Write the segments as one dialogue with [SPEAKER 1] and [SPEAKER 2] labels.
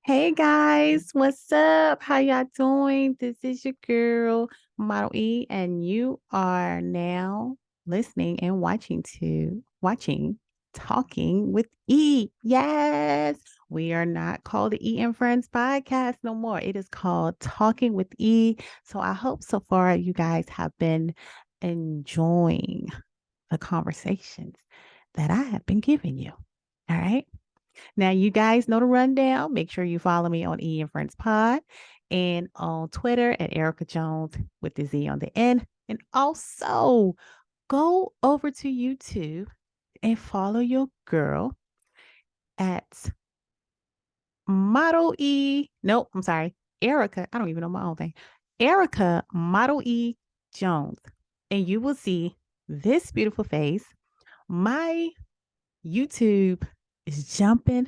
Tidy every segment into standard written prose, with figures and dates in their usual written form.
[SPEAKER 1] Hey guys, what's up? How y'all doing? This is your girl, Model E, and you are now listening and watching Talking with E. Yes, we are not called the E and Friends podcast no more. It is called Talking with E. So I hope so far you guys have been enjoying the conversations that I have been giving you. All right. Now, you guys know the rundown. Make sure you follow me on E and Friends Pod and on Twitter at Erica Jones with the Z on the end. And also go over to YouTube and follow your girl at Model E. Nope, I'm sorry. Erica. I don't even know my own thing. Erica Model E Jones. And you will see this beautiful face. My YouTube is jumping.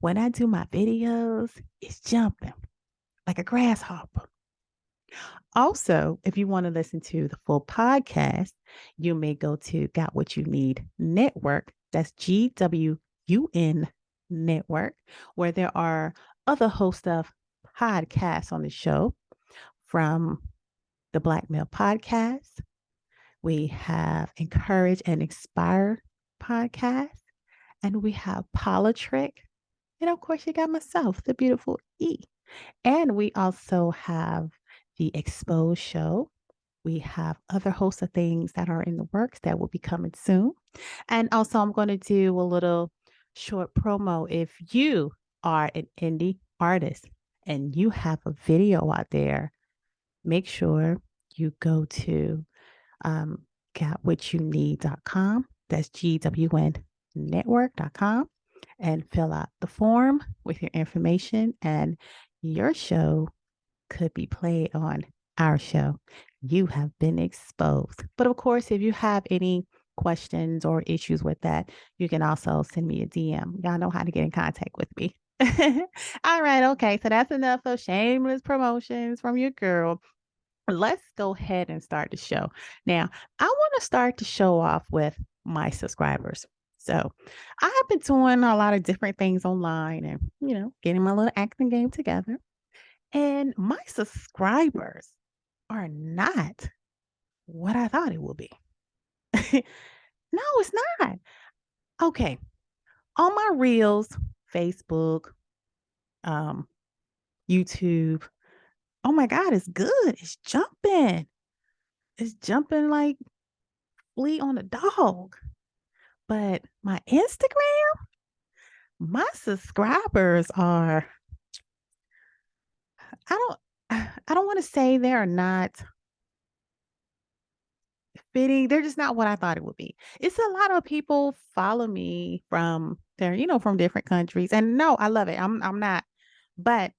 [SPEAKER 1] When I do my videos, it's jumping like a grasshopper. Also, if you want to listen to the full podcast, you may go to Got What You Need Network. That's GWUN Network, where there are other hosts of podcasts on the show from the Black Male Podcast. We have Encourage and Inspire podcast, and we have Politrick. And of course, you got myself, the beautiful E. And we also have the Exposed Show. We have other hosts of things that are in the works that will be coming soon. And also, I'm going to do a little short promo. If you are an indie artist and you have a video out there, make sure you go to gotwhatyouneed.com. That's GWN network.com and fill out the form with your information, and your show could be played on our show. You have been exposed. But of course, if you have any questions or issues with that, you can also send me a DM. Y'all know how to get in contact with me. All right. Okay. So that's enough of shameless promotions from your girl. Let's go ahead and start the show. Now, I want to start the show off with my subscribers. So, I have been doing a lot of different things online and, getting my little acting game together. And my subscribers are not what I thought it would be. No, it's not. Okay. On my reels, Facebook, um, YouTube, oh my God, it's good. It's jumping. It's jumping like flea on a dog. But my Instagram, my subscribers are, I don't I don't want to say they're not fitting. They're just not what I thought it would be. It's a lot of people follow me from there, from different countries. And no, I love it. I'm not, but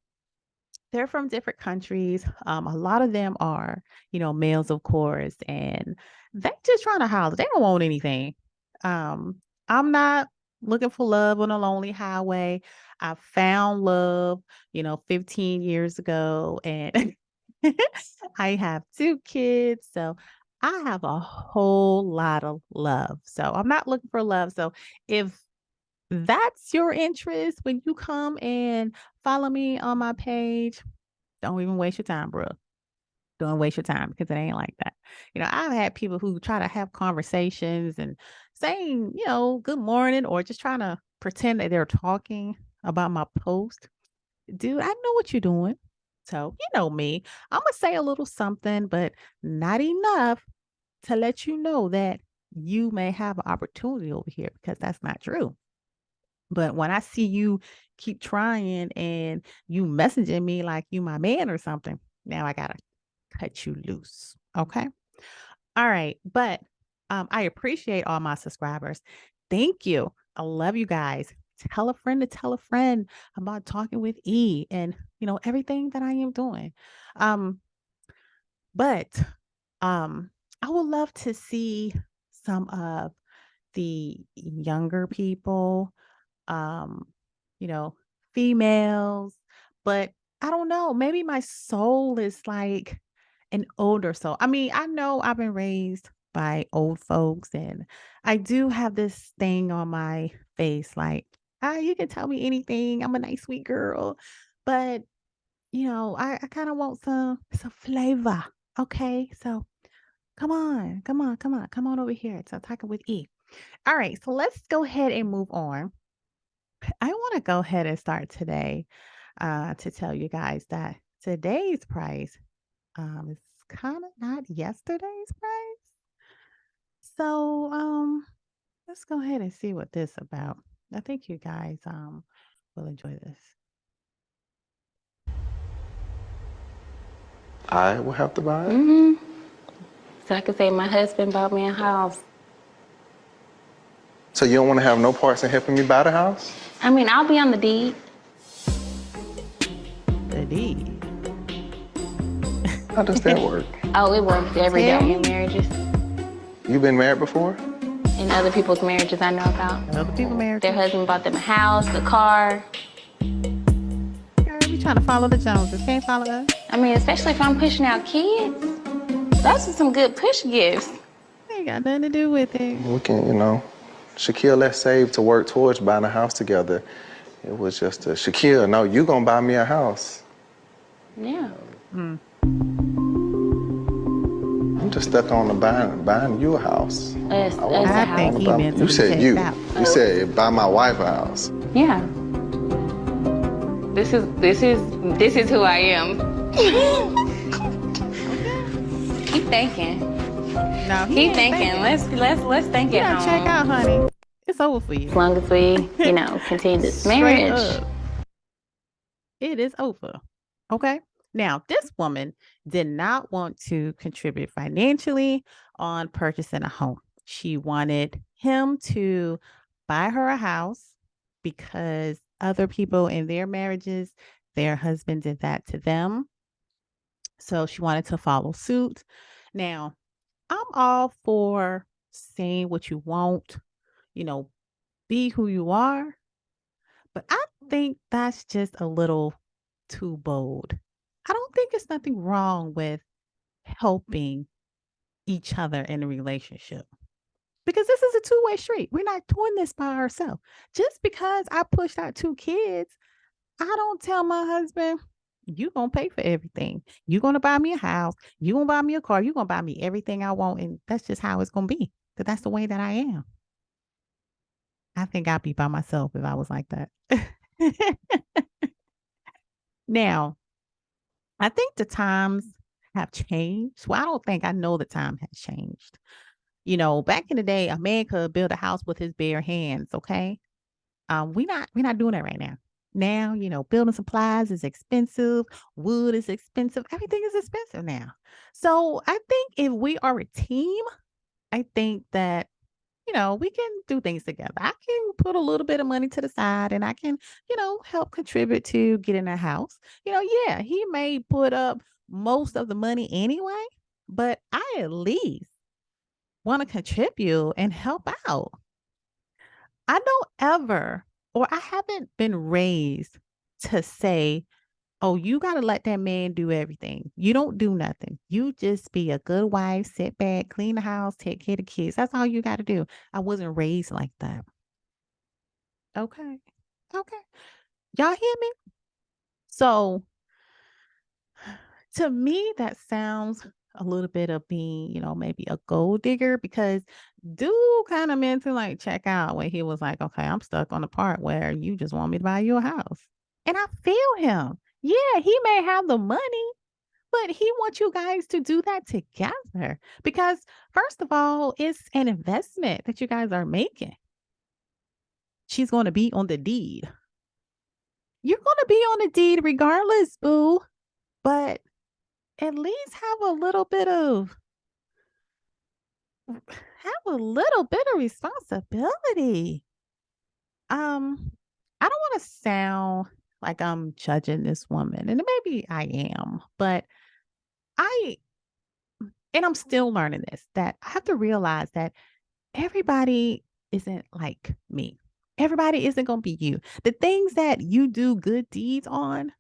[SPEAKER 1] they're from different countries. A lot of them are, males, of course, and they just trying to holler. They don't want anything. I'm not looking for love on a lonely highway. I found love, 15 years ago, and I have two kids. So I have a whole lot of love. So I'm not looking for love. So if that's your interest when you come and follow me on my page, don't even waste your time, bro. Don't waste your time because it ain't like that. I've had people who try to have conversations and saying, good morning, or just trying to pretend that they're talking about my post. Dude, I know what you're doing. So, you know me. I'm going to say a little something, but not enough to let you know that you may have an opportunity over here, because that's not true. But when I see you keep trying and you messaging me like you my man or something, now I gotta cut you loose. Okay. All right. But I appreciate all my subscribers. Thank you. I love you guys. Tell a friend to tell a friend about Talking with E and everything that I am doing. Um, but I would love to see some of the younger people, um, you know, females, but I don't know, maybe my soul is like an older soul. I mean, I know I've been raised by old folks, and I do have this thing on my face like, you can tell me anything. I'm a nice sweet girl. But I kind of want some flavor. Okay, so come on over here. So talking with E. All right, so let's go ahead and move on. I want to go ahead and start today to tell you guys that today's price is kind of not yesterday's price. So let's go ahead and see what this about. I think you guys will enjoy this.
[SPEAKER 2] I will have to buy it.
[SPEAKER 3] So I could say my husband bought me a house.
[SPEAKER 2] So you don't want to have no parts in helping me buy the house?
[SPEAKER 3] I mean, I'll be on the deed.
[SPEAKER 1] The deed.
[SPEAKER 2] How does that work?
[SPEAKER 3] Oh, it works every
[SPEAKER 1] Tell
[SPEAKER 3] day
[SPEAKER 1] me.
[SPEAKER 3] in marriages.
[SPEAKER 2] You been married before?
[SPEAKER 3] In other people's marriages I know about.
[SPEAKER 1] Other people married.
[SPEAKER 3] Their husband bought them a house, a car.
[SPEAKER 1] Girl, we trying to follow the Joneses. Can't follow us.
[SPEAKER 3] I mean, especially if I'm pushing out kids. Those are some good push gifts.
[SPEAKER 1] Ain't got nothing to do with it.
[SPEAKER 2] We can, Shaquille, let's save to work towards buying a house together. It was just a, Shaquille, no, you gonna buy me a house.
[SPEAKER 3] Yeah.
[SPEAKER 2] I'm just stuck on the buying you a house.
[SPEAKER 3] Us a
[SPEAKER 1] I
[SPEAKER 3] house.
[SPEAKER 1] think he meant to
[SPEAKER 2] You said
[SPEAKER 1] check
[SPEAKER 2] you.
[SPEAKER 1] out.
[SPEAKER 2] You said buy my wife a house.
[SPEAKER 3] Yeah. This is who I am. Keep thinking.
[SPEAKER 1] No, he
[SPEAKER 3] Keep
[SPEAKER 1] ain't
[SPEAKER 3] thinking. Let's think
[SPEAKER 1] You
[SPEAKER 3] at
[SPEAKER 1] gotta check
[SPEAKER 3] home.
[SPEAKER 1] out, honey. It's over for you.
[SPEAKER 3] As long as we, continue this
[SPEAKER 1] Straight
[SPEAKER 3] marriage.
[SPEAKER 1] up. It is over. Okay. Now, this woman did not want to contribute financially on purchasing a home. She wanted him to buy her a house because other people in their marriages, their husband did that to them. So she wanted to follow suit. Now, I'm all for saying what you want, be who you are. But I think that's just a little too bold. I don't think it's nothing wrong with helping each other in a relationship because this is a two-way street. We're not doing this by ourselves. Just because I pushed out two kids, I don't tell my husband, you going to pay for everything. You're going to buy me a house. You're going to buy me a car. You're going to buy me everything I want. And that's just how it's going to be because that's the way that I am. I think I'd be by myself if I was like that. Now, I think the times have changed. Well, I know the time has changed. Back in the day, a man could build a house with his bare hands. Okay, we're not doing that right now. Now, building supplies is expensive. Wood is expensive. Everything is expensive now. So I think if we are a team, I think that we can do things together. I can put a little bit of money to the side and I can, help contribute to getting a house. Yeah, he may put up most of the money anyway, but I at least want to contribute and help out. I don't ever, or I haven't been raised to say, oh, you got to let that man do everything. You don't do nothing. You just be a good wife, sit back, clean the house, take care of the kids. That's all you got to do. I wasn't raised like that. Okay. Okay. Y'all hear me? So to me, that sounds a little bit of being, maybe a gold digger because dude kind of meant to like check out when he was like, okay, I'm stuck on the part where you just want me to buy you a house. And I feel him. Yeah, he may have the money, but he wants you guys to do that together because, first of all, it's an investment that you guys are making. She's going to be on the deed. You're going to be on the deed regardless, boo. But at least have a little bit of responsibility. I don't want to sound like I'm judging this woman, and maybe I am, but I'm still learning this, that I have to realize that everybody isn't like me. Everybody isn't going to be you. The things that you do good deeds on,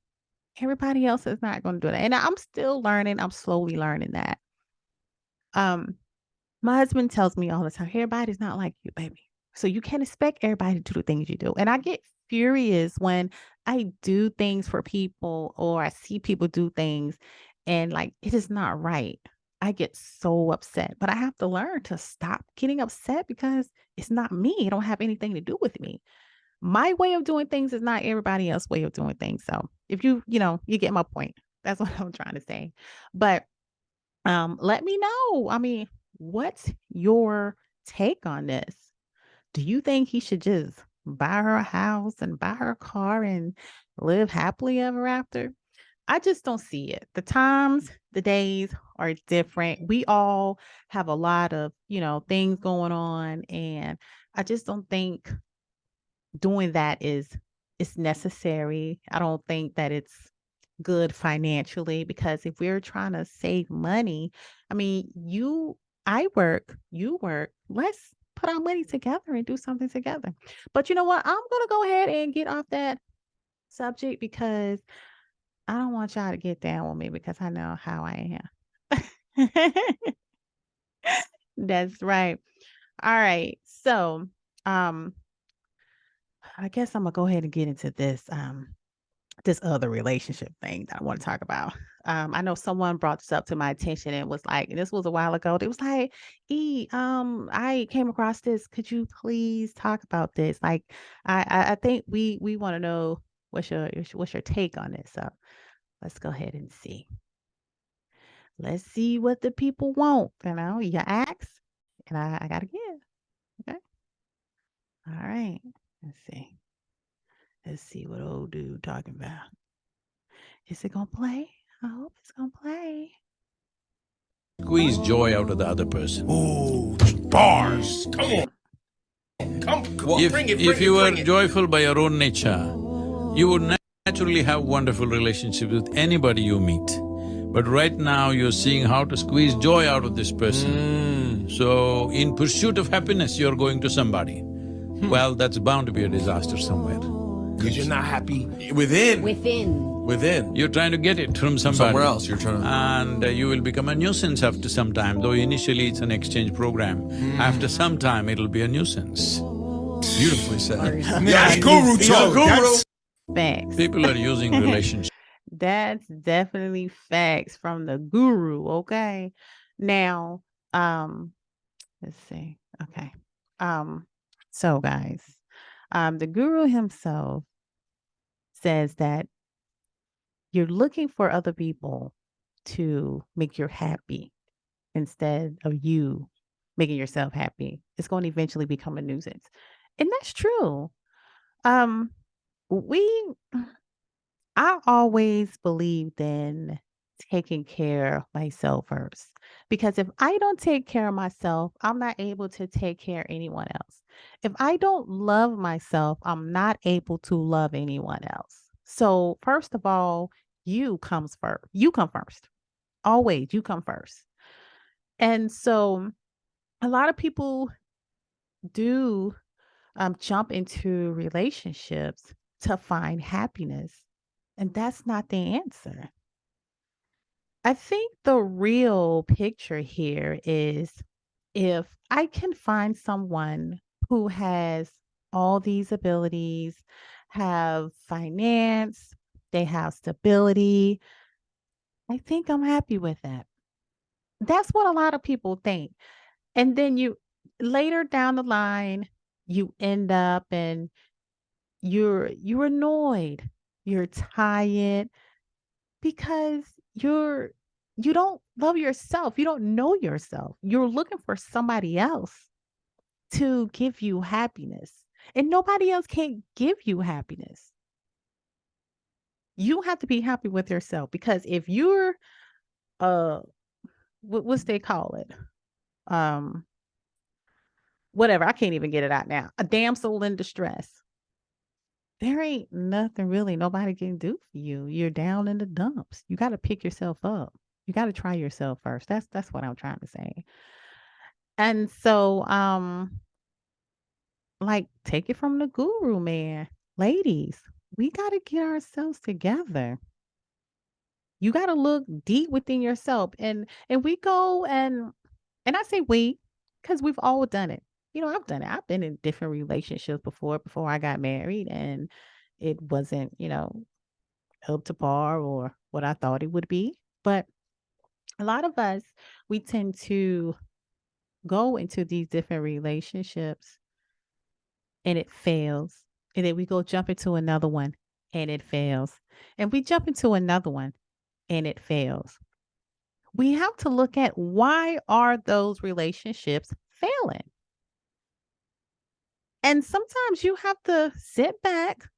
[SPEAKER 1] everybody else is not going to do that. And I'm still learning. I'm slowly learning that. My husband tells me all the time, everybody's not like you, baby. So you can't expect everybody to do the things you do. And I get furious when I do things for people or I see people do things and like it is not right. I get so upset, but I have to learn to stop getting upset because it's not me. It don't have anything to do with me. My way of doing things is not everybody else's way of doing things. So if you get my point. That's what I'm trying to say. But let me know. I mean, what's your take on this? Do you think he should just buy her a house and buy her a car and live happily ever after? I just don't see it. The times, the days are different. We all have a lot of, things going on. And I just don't think doing that is necessary. I don't think that it's good financially because if we're trying to save money, I mean, I work, you work, let's put our money together and do something together. But you know what? I'm going to go ahead and get off that subject because I don't want y'all to get down with me because I know how I am. That's right. All right. So, um, I guess I'm gonna go ahead and get into this other relationship thing that I want to talk about. I know someone brought this up to my attention and was like, and this was a while ago. It was like, I came across this. Could you please talk about this? Like, I think we want to know what's your take on it. So let's go ahead and see. Let's see what the people want. You ask, and I gotta give. Okay. All right. Let's see. Let's see what old dude talking about. Is it gonna play? I hope it's gonna play.
[SPEAKER 4] Squeeze joy out of the other person.
[SPEAKER 5] Ooh, bars. Come on.
[SPEAKER 4] If you were joyful by your own nature, you would naturally have wonderful relationships with anybody you meet. But right now, you're seeing how to squeeze joy out of this person. So, in pursuit of happiness, you're going to somebody. Well, that's bound to be a disaster somewhere.
[SPEAKER 5] Because you're not happy within.
[SPEAKER 4] You're trying to get it from somebody.
[SPEAKER 5] Somewhere else, you're trying to…
[SPEAKER 4] And you will become a nuisance after some time, though initially it's an exchange program. After some time, it'll be a nuisance.
[SPEAKER 5] Beautifully said.
[SPEAKER 1] Yes,
[SPEAKER 5] guru talk. Guru.
[SPEAKER 1] Facts.
[SPEAKER 4] People are using relationships.
[SPEAKER 1] That's definitely facts from the guru, okay? Now, let's see. Okay. So guys, the guru himself says that you're looking for other people to make you happy instead of you making yourself happy. It's going to eventually become a nuisance. And that's true. I always believed in taking care of myself first. Because if I don't take care of myself, I'm not able to take care of anyone else. If I don't love myself, I'm not able to love anyone else. So first of all, you comes first. You come first. Always, you come first. And so a lot of people do jump into relationships to find happiness. And that's not the answer. I think the real picture here is if I can find someone who has all these abilities, have finance, they have stability, I think I'm happy with that. That's what a lot of people think. And then later down the line, you end up and you're annoyed, you're tired because you don't love yourself. You don't know yourself. You're looking for somebody else to give you happiness. And nobody else can give you happiness. You have to be happy with yourself because if you're what's they call it? Whatever, I can't even get it out now. A damsel in distress. There ain't nothing really nobody can do for you. You're down in the dumps. You got to pick yourself up. You got to try yourself first. That's what I'm trying to say. And so, like, take it from the guru, man. Ladies, we got to get ourselves together. You got to look deep within yourself. And we go and I say we, because we've all done it. I've done it. I've been in different relationships before I got married, and it wasn't, up to par or what I thought it would be. But a lot of us, we tend to go into these different relationships and it fails. And then we go jump into another one and it fails. And we jump into another one and it fails. We have to look at, why are those relationships failing? And sometimes you have to sit back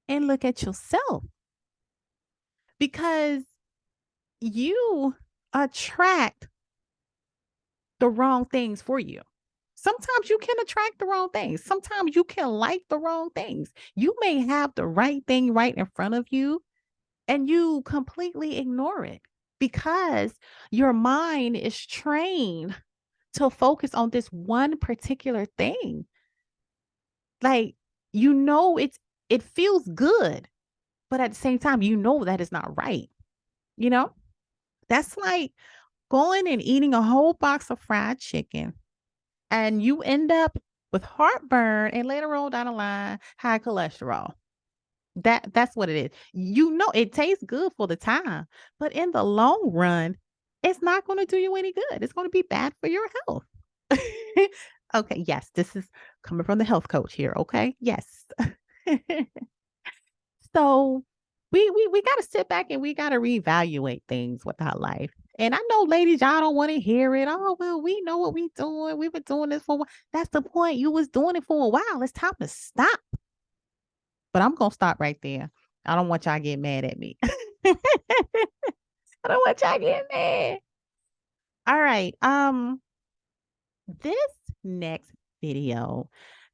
[SPEAKER 1] and look at yourself, because you attract the wrong things for you. Sometimes you can attract the wrong things. Sometimes you can like the wrong things. You may have the right thing right in front of you and you completely ignore it because your mind is trained to focus on this one particular thing. Like, it feels good, but at the same time, that is not right. That's like going and eating a whole box of fried chicken and you end up with heartburn and later on down the line, high cholesterol. That's what it is. It tastes good for the time, but in the long run, it's not going to do you any good. It's going to be bad for your health. Okay, yes, this is coming from the health coach here, okay? Yes. So we got to sit back and we got to reevaluate things with our life. And I know, ladies, y'all don't want to hear it. Oh, well, we know what we doing. We've been doing this for a while. That's the point. You was doing it for a while. It's time to stop. But I'm going to stop right there. I don't want y'all get mad at me. I don't want y'all get mad. All right. This next video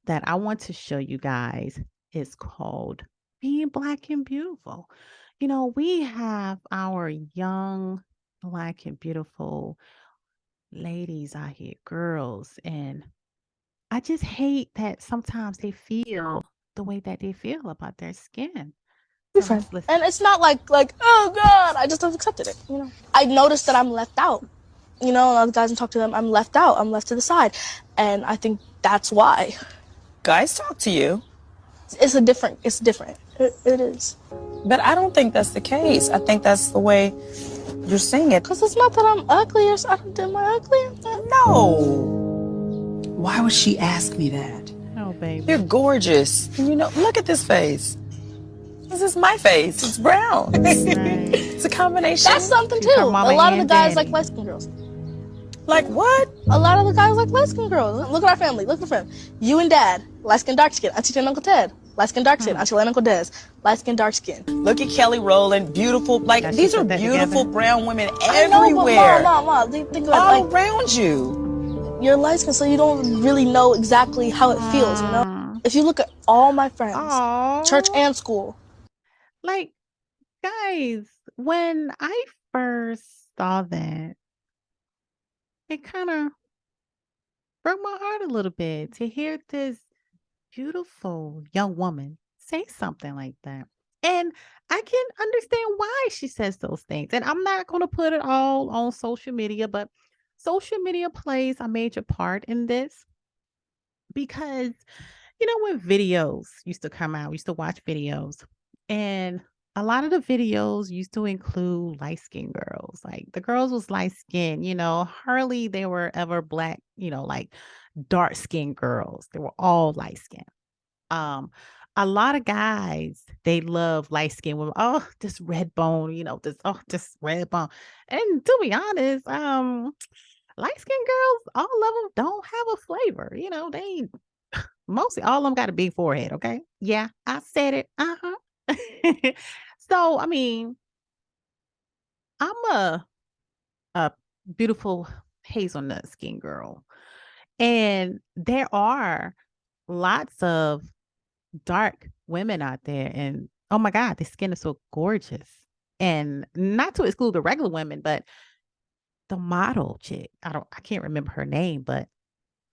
[SPEAKER 1] that I want to show you guys is called Being Black and Beautiful. We have our young Black and beautiful ladies out here, girls, and I just hate that sometimes they feel the way that they feel about their skin. So let's listen.
[SPEAKER 6] And it's not like, oh God, I just have accepted it, I noticed that I'm left out. Other guys and talk to them, I'm left out, I'm left to the side. And I think that's why.
[SPEAKER 7] Guys talk to you.
[SPEAKER 6] It's different. It is.
[SPEAKER 7] But I don't think that's the case. I think that's the way you're saying it.
[SPEAKER 6] Because it's not that I'm ugly or something. Am I ugly?
[SPEAKER 7] No.
[SPEAKER 8] Why would she ask me that?
[SPEAKER 1] Oh, baby.
[SPEAKER 7] You're gorgeous. Look at this face. This is my face. It's brown.
[SPEAKER 1] Right.
[SPEAKER 7] It's a combination.
[SPEAKER 6] That's something too. A lot of the guys like light skin girls.
[SPEAKER 7] Like what?
[SPEAKER 6] A lot of the guys like light skin girls. Look at our family. Look at the family. You and Dad, light skin, dark skin. Auntie and Uncle Ted, light skin, dark skin. Auntie and Uncle Des, light skin, dark skin.
[SPEAKER 7] Look at Kelly Rowland, beautiful. Like
[SPEAKER 1] That she
[SPEAKER 7] these are
[SPEAKER 1] put that
[SPEAKER 7] beautiful
[SPEAKER 1] together.
[SPEAKER 7] brown women
[SPEAKER 6] I know,
[SPEAKER 7] everywhere.
[SPEAKER 6] but Mom, think about
[SPEAKER 7] all
[SPEAKER 6] it.
[SPEAKER 7] around you.
[SPEAKER 6] You're light skin, so you don't really know exactly how it feels. If you look at all my friends,
[SPEAKER 1] Aw.
[SPEAKER 6] church and school.
[SPEAKER 1] Like, guys, when I first saw that, it kind of broke my heart a little bit to hear this beautiful young woman say something like that. And I can understand why she says those things. And I'm not going to put it all on social media, but social media plays a major part in this because, when videos used to come out, we used to watch videos, and a lot of the videos used to include light-skinned girls. Like, the girls was light-skinned, hardly they were ever black, like dark-skinned girls. They were all light-skinned. A lot of guys, they love light-skinned women. Oh, this red bone, this red bone. And to be honest, light-skinned girls, all of them don't have a flavor. They mostly all of them got a big forehead. Okay. Yeah, I said it. So, I mean, I'm a beautiful hazelnut skin girl. And there are lots of dark women out there. And oh my God, the skin is so gorgeous. And not to exclude the regular women, but the model chick, I can't remember her name, but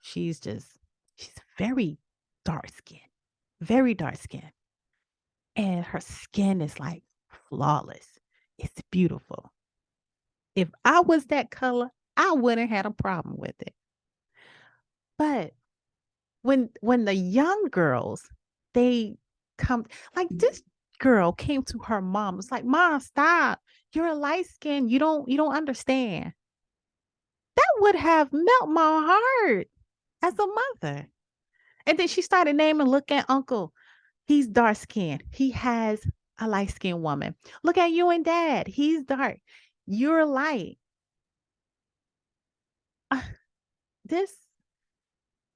[SPEAKER 1] she's very dark skin. And her skin is like flawless. It's beautiful. If I was that color, I wouldn't have had a problem with it. But when the young girls, they come like this girl came to her mom. It's like, "Mom, stop. You're a light skin. You don't understand." That would have melt my heart as a mother. And then she started naming, look at uncle. He's dark skinned. He has a light skinned woman. Look at you and dad. He's dark. You're light. Uh, this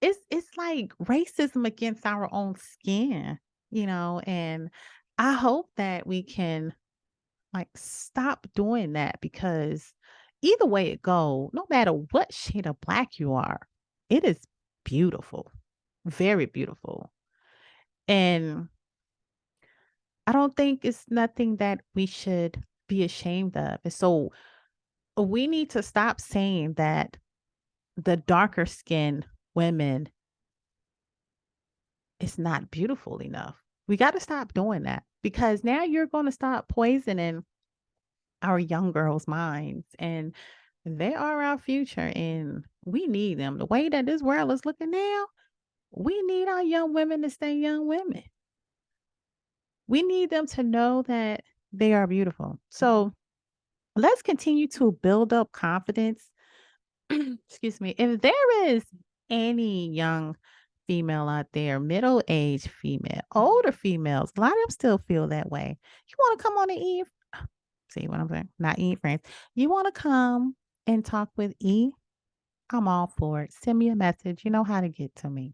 [SPEAKER 1] it's like racism against our own skin, and I hope that we can like stop doing that because either way it go, no matter what shade of black you are, it is beautiful, very beautiful. And I don't think it's nothing that we should be ashamed of. And so we need to stop saying that the darker skinned women is not beautiful enough. We got to stop doing that because now you're going to stop poisoning our young girls' minds, and they are our future, and we need them. The way that this world is looking now, we need our young women to stay young women. We need them to know that they are beautiful. So let's continue to build up confidence. Excuse me. If there is any young female out there, middle-aged female, older females, a lot of them still feel that way. You want to come on the Eve? See what I'm saying? Not E friends. You want to come and talk with E? I'm all for it. Send me a message. You know how to get to me.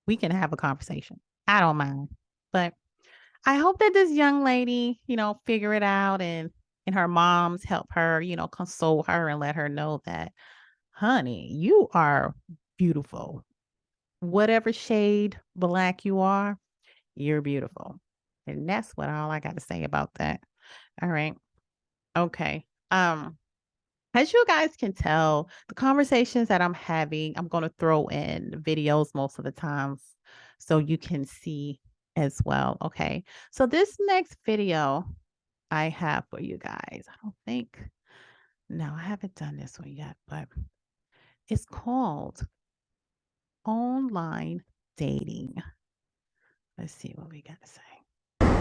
[SPEAKER 1] We can have a conversation. I don't mind. But I hope that this young lady, figure it out and her moms help her, console her and let her know that, honey, you are beautiful. Whatever shade black you are, you're beautiful. And that's all I got to say about that. All right. Okay. As you guys can tell, the conversations that I'm having, I'm going to throw in videos most of the times so you can see as well. Okay. So this next video I have for you guys, no, I haven't done this one yet, but it's called Online Dating. Let's see what we got to say.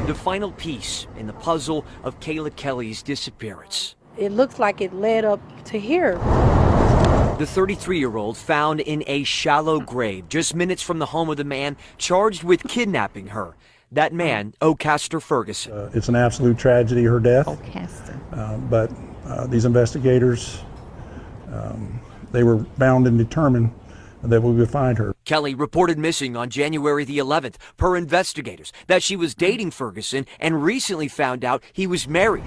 [SPEAKER 9] The final piece in the puzzle of Kayla Kelly's disappearance.
[SPEAKER 10] It looks like it led up to here.
[SPEAKER 9] The 33-year-old found in a shallow grave just minutes from the home of the man charged with kidnapping her. That man, Ocaster Ferguson.
[SPEAKER 11] It's an absolute tragedy, her death.
[SPEAKER 1] Ocaster.
[SPEAKER 11] But these investigators, they were bound and determined that we would find her.
[SPEAKER 9] Kelly reported missing on January the 11th per investigators, that she was dating Ferguson and recently found out he was married.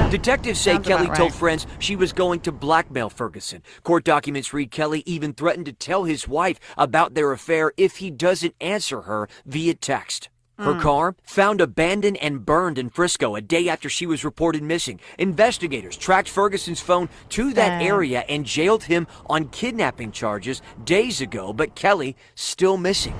[SPEAKER 9] Detectives say
[SPEAKER 1] Sounds
[SPEAKER 9] Kelly
[SPEAKER 1] about
[SPEAKER 9] told
[SPEAKER 1] right.
[SPEAKER 9] friends she was going to blackmail Ferguson. Court documents read Kelly even threatened to tell his wife about their affair if he doesn't answer her via text. Her car found abandoned and burned in Frisco a day after she was reported missing. Investigators tracked Ferguson's phone to that area and jailed him on kidnapping charges days ago, but Kelly still missing.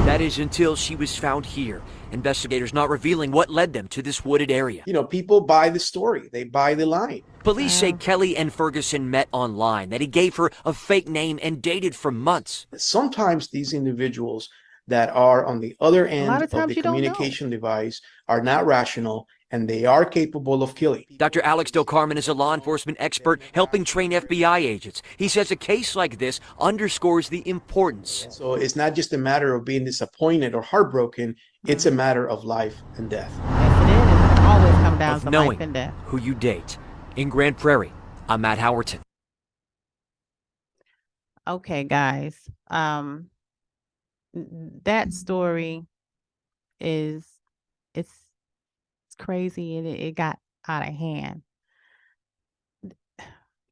[SPEAKER 9] That is until she was found here. Investigators not revealing what led them to this wooded area.
[SPEAKER 12] People buy the story. They buy the line.
[SPEAKER 9] Police say Kelly and Ferguson met online, that he gave her a fake name and dated for months.
[SPEAKER 12] Sometimes these individuals that are on the other end of the communication device are not rational, and they are capable of killing.
[SPEAKER 9] Dr. Alex Del Carmen is a law enforcement expert helping train FBI agents. He says a case like this underscores the importance.
[SPEAKER 12] So it's not just a matter of being disappointed or heartbroken, it's a matter of life and death.
[SPEAKER 1] Yes, it is. It always comes down
[SPEAKER 9] Of
[SPEAKER 1] to
[SPEAKER 9] knowing
[SPEAKER 1] life and death.
[SPEAKER 9] who you date. In Grand Prairie, I'm Matt Howerton.
[SPEAKER 1] Okay, guys. That story is it's crazy, and it got out of hand.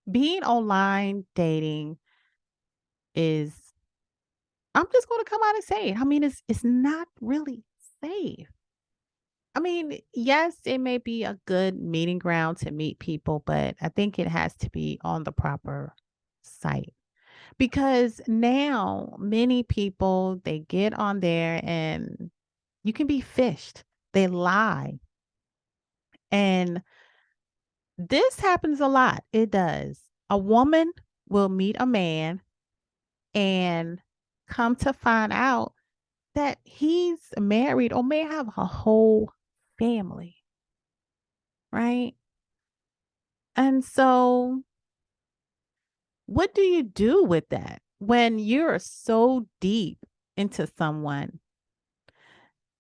[SPEAKER 1] Being online dating is, I'm just going to come out and say it. I mean, it's not really safe. I mean, yes, it may be a good meeting ground to meet people, but I think it has to be on the proper site. Because now many people, they get on there and you can be fished. They lie. And this happens a lot. It does. A woman will meet a man and come to find out that he's married or may have a whole family, right? And so, what do you do with that when you're so deep into someone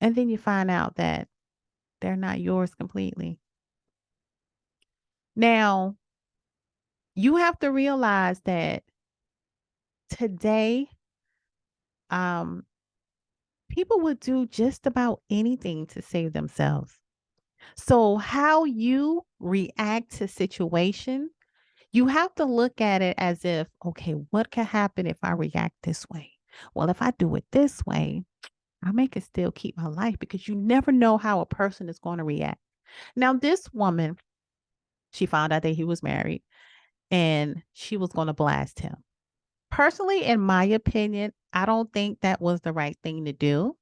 [SPEAKER 1] and then you find out that they're not yours completely? Now, you have to realize that today, um, people would do just about anything to save themselves. So, how you react to situation, you have to look at it as if, okay, what could happen if I react this way? Well, if I do it this way, I may can still keep my life because you never know how a person is going to react. Now, this woman, she found out that he was married and she was going to blast him. Personally, in my opinion, I don't think that was the right thing to do.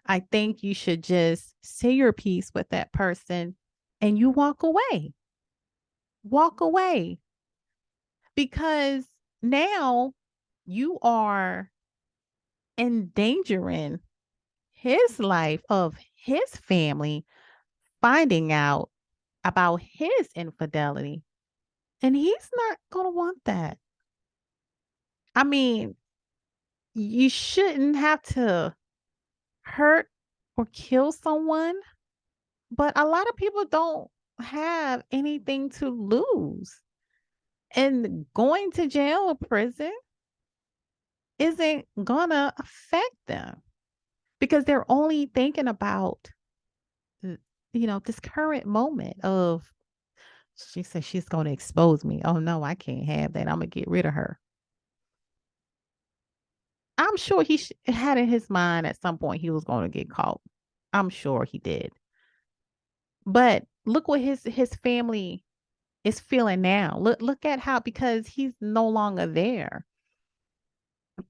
[SPEAKER 1] I think you should just say your piece with that person and you walk away. Walk away. Because now you are endangering his life of his family finding out about his infidelity. And he's not going to want that. I mean, you shouldn't have to hurt or kill someone, but a lot of people don't have anything to lose. And going to jail or prison isn't gonna affect them because they're only thinking about, this current moment of, she said she's going to expose me. Oh no, I can't have that. I'm gonna get rid of her. I'm sure he had in his mind at some point he was going to get caught. I'm sure he did. But look what his family is feeling now. Look at how, because he's no longer there.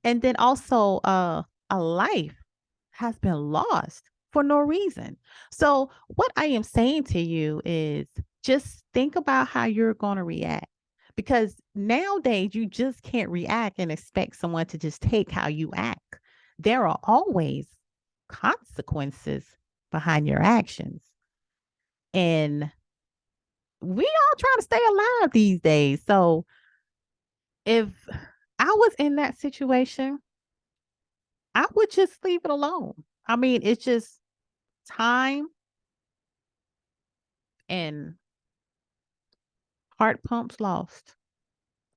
[SPEAKER 1] And then also a life has been lost for no reason. So what I am saying to you is just think about how you're going to react. Because nowadays you just can't react and expect someone to just take how you act. There are always consequences behind your actions. And we all trying to stay alive these days. So if I was in that situation, I would just leave it alone. I mean, it's just time and heart pumps lost.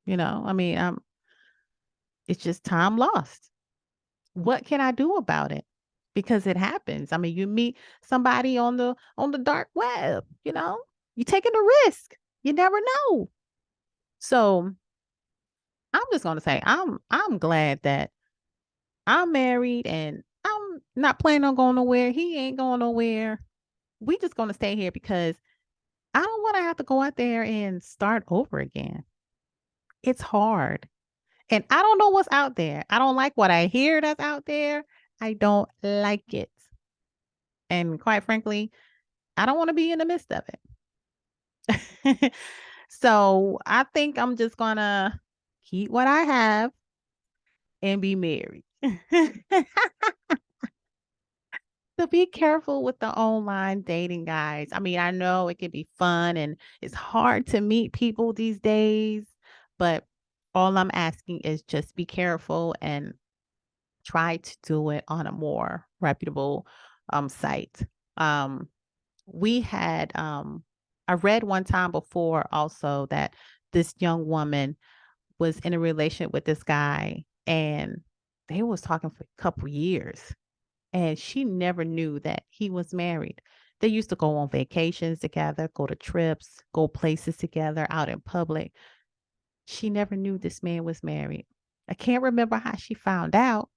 [SPEAKER 1] I mean, it's just time lost. What can I do about it? Because it happens. I mean, you meet somebody on the dark web, you're taking a risk. You never know. So I'm just gonna say I'm glad that I'm married and I'm not planning on going nowhere. He ain't going nowhere. We just gonna stay here because I don't want to have to go out there and start over again. It's hard. And I don't know what's out there. I don't like what I hear that's out there. I don't like it. And quite frankly, I don't want to be in the midst of it. So I think I'm just gonna keep what I have and be married. So be careful with the online dating, guys. I mean, I know it can be fun and it's hard to meet people these days, but all I'm asking is just be careful and try to do it on a more reputable site. We had I read one time before also that this young woman was in a relationship with this guy and they was talking for a couple years and she never knew that he was married. They used to go on vacations together, go to trips, go places together out in public. She never knew this man was married. I can't remember how she found out.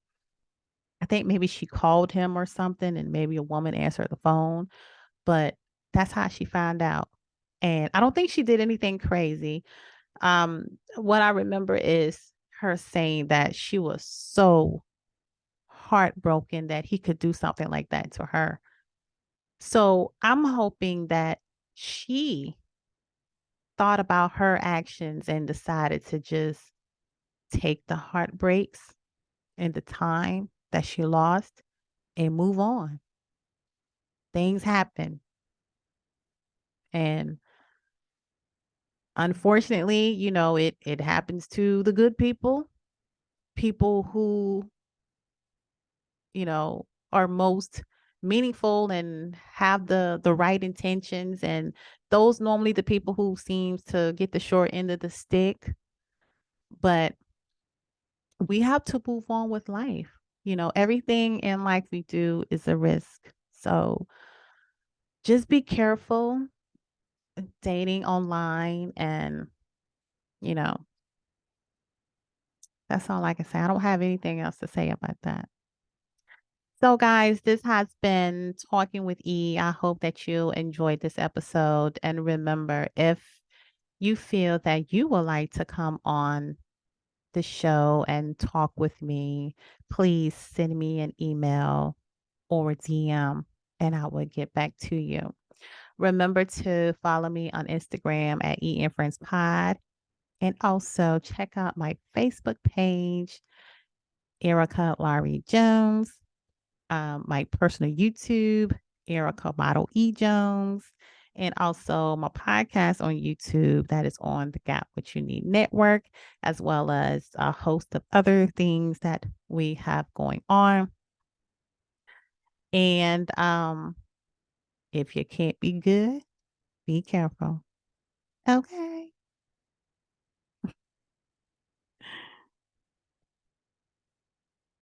[SPEAKER 1] I think maybe she called him or something and maybe a woman answered the phone, but that's how she found out. And I don't think she did anything crazy. What I remember is her saying that she was so heartbroken that he could do something like that to her. So I'm hoping that she thought about her actions and decided to just take the heartbreaks and the time that she lost and move on. Things happen. And unfortunately, it happens to the good people who, are most meaningful and have the right intentions, and those normally the people who seems to get the short end of the stick. But we have to move on with life. Everything in life we do is a risk. So just be careful dating online, and you know, that's all I can say. I don't have anything else to say about that. So, guys, this has been Talking with E. I hope that you enjoyed this episode. And remember, if you feel that you would like to come on the show and talk with me, please send me an email or a DM and I will get back to you. Remember to follow me on Instagram at E and Friends Pod. And also check out my Facebook page, Erica Laurie Jones. My personal YouTube, Erica Model E Jones, and also my podcast on YouTube that is on the Got What You Need Network, as well as a host of other things that we have going on. And if you can't be good, be careful. Okay.